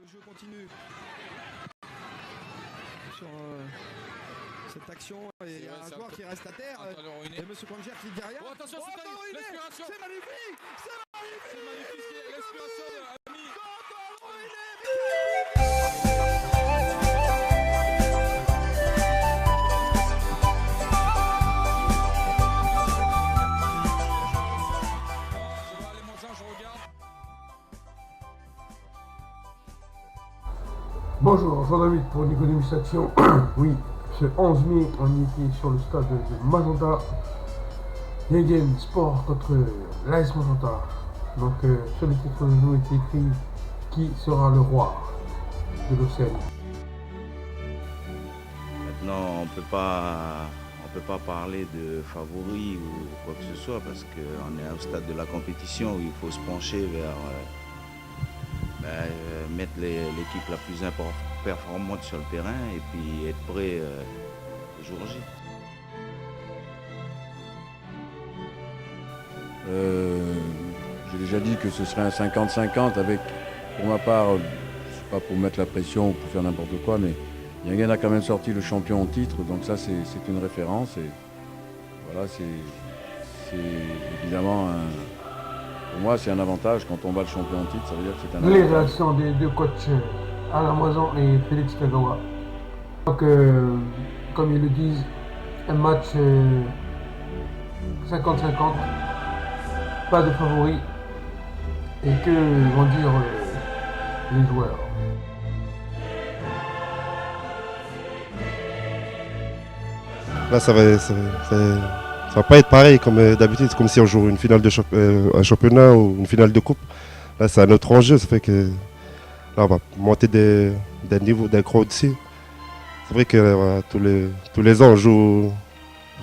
Le jeu continue sur cette action et il y a un joueur qui reste à terre et Monsieur Kwanger qui est derrière. Oh, attention, c'est l'inspiration. C'est magnifique. C'est magnifique, l'inspiration de Ami. Bonjour, Jean-David pour l'économie Action. Oui, ce 11 mai, on était sur le stade de Magenta. Yegen Sport contre l'AS Magenta. Donc, sur les titres de jeu est écrit qui sera le roi de l'Océanie. Maintenant, on peut pas parler de favori ou quoi que ce soit parce qu'on est au stade de la compétition où il faut se pencher vers mettre l'équipe la plus performante sur le terrain et puis être prêt le jour J. J'ai déjà dit que ce serait un 50-50 avec, pour ma part, c'est pas pour mettre la pression ou pour faire n'importe quoi, mais Yegen a quand même sorti le champion en titre, donc ça c'est une référence et voilà, c'est évidemment pour moi c'est un avantage quand on bat le champion en titre, ça veut dire que c'est un avantage. Les réactions des deux coachs Alain Moison et Félix Kagawa. Donc, comme ils le disent, un match 50-50, pas de favori. Et que vont dire les joueurs? Là, ça va pas être pareil comme d'habitude, comme si on joue une finale de un championnat ou une finale de coupe. Là, c'est un autre enjeu, ça fait que là, on va monter d'un niveau, d'un cran au-dessus. C'est vrai que tous les ans, on joue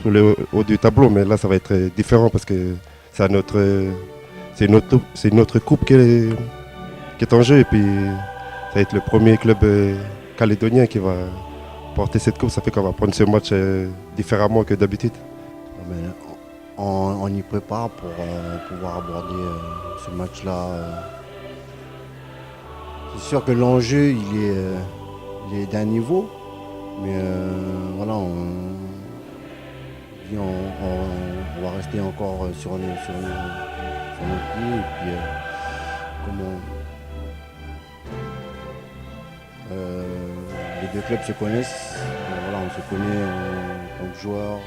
sur le haut du tableau, mais là, ça va être différent parce que c'est une autre coupe qui est en jeu. Et puis, ça va être le premier club calédonien qui va porter cette coupe. Ça fait qu'on va prendre ce match différemment que d'habitude. On y prépare pour pouvoir aborder ce match-là. C'est sûr que l'enjeu il est d'un niveau, mais voilà, on va rester encore sur nos pieds et puis les deux clubs se connaissent. Voilà, on se connaît en tant que joueur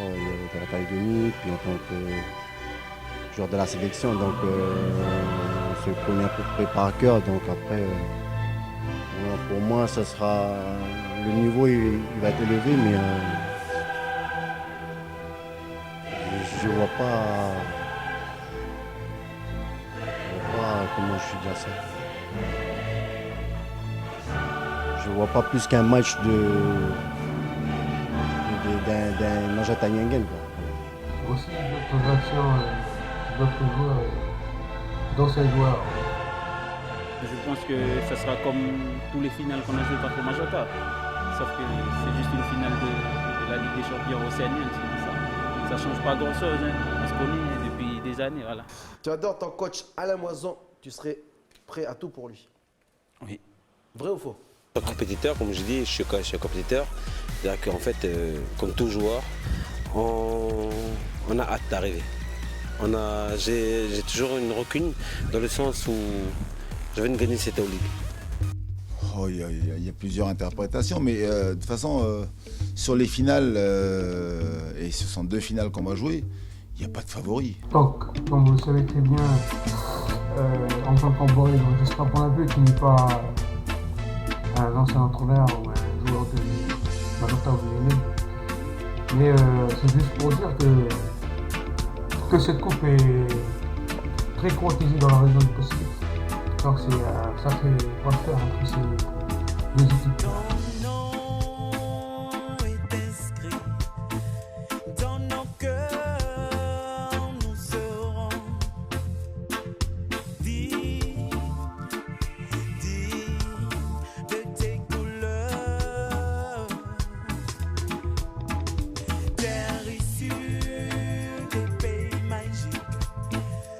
de la Calédonie, puis en tant que joueur de la sélection, donc on se connaît à peu près par cœur. Donc après, voilà, pour moi, ça sera le niveau, il va être élevé, mais je vois pas comment je suis dire ça. Je vois pas plus qu'un match d'un Magenta Yegen. Aussi d'autres actions d'autres joueurs, d'anciens joueurs. Je pense que ça sera comme tous les finales qu'on a joué contre Magenta. Sauf que c'est juste une finale de la Ligue des Champions océanienne. Ça ne change pas grand-chose. On se connaît depuis des années. Voilà. Tu adores ton coach Alain Moison, tu serais prêt à tout pour lui? Oui. Vrai ou faux? Un compétiteur, comme je dis, je suis un compétiteur. C'est-à-dire qu'en fait, comme tout joueur, on a hâte d'arriver. J'ai toujours une rancune dans le sens où je veux gagner cette Ligue. Oh, il y a plusieurs interprétations, mais de toute façon, sur les finales, et ce sont deux finales qu'on va jouer, il n'y a pas de favori. Donc, comme vous le savez très bien, Antoine Camboré, donc j'espère pour un peu qu'il n'est pas un ancien entraîneur ou un joueur de Magenta ou de Yegen. Mais c'est juste pour dire que cette coupe est très courtisée dans la région du Pacifique. Donc c'est un sacré point de fer entre ces deux équipes.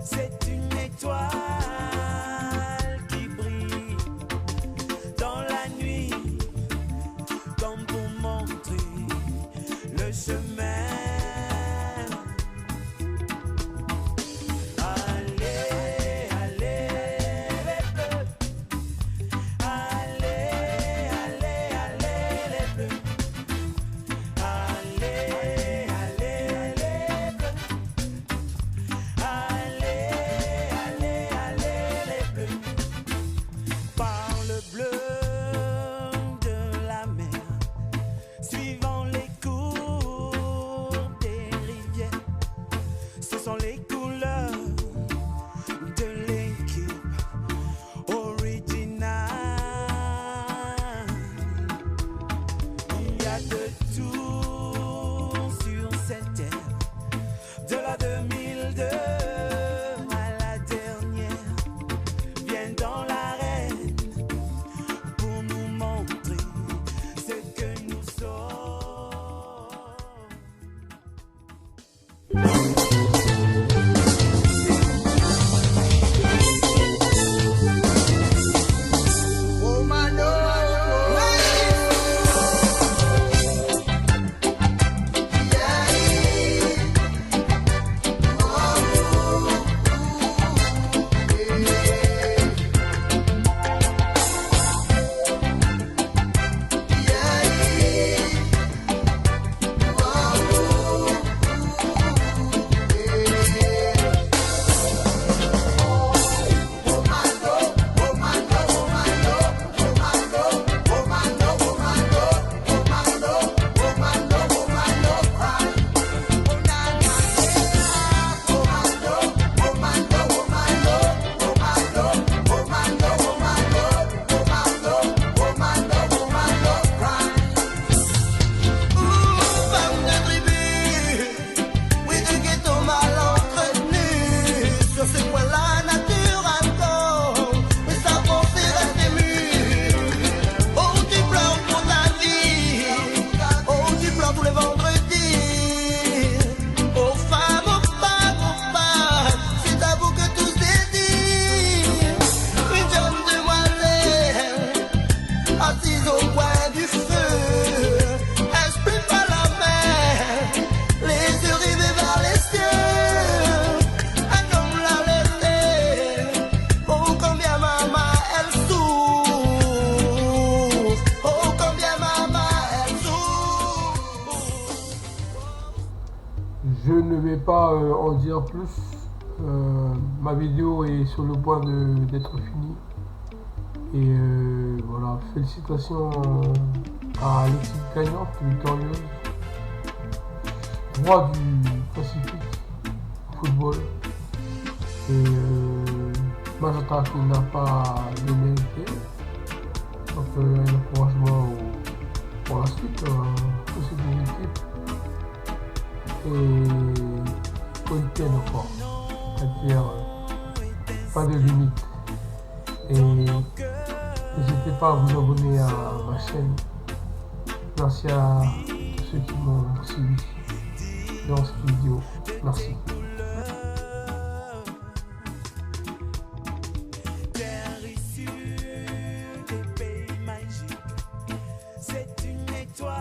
C'est une étoile qui brille dans bleu de la mer, suivant les cours des rivières. Ce sont les couleurs de l'équipe originale. Il y a de tout sur cette terre, de la 2002 à la dernière. Viens dans l'arène pour nous montrer ce que nous sommes. Je ne vais pas en dire plus. Ma vidéo est sur le point d'être finie. Et voilà, félicitations à l'équipe gagnante, victorieuse. Roi du Pacifique football. Et Majota qui n'a pas démérité. Donc un encouragement pour la suite de cette équipe. Et qu'on tienne encore, c'est-à-dire pas de limite. Et n'hésitez pas à vous abonner à ma chaîne. Merci à tous ceux qui m'ont suivi dans cette vidéo. Merci. C'est une étoile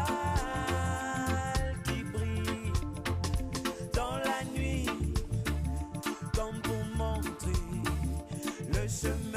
qui brille dans la nuit, comme pour montrer le chemin.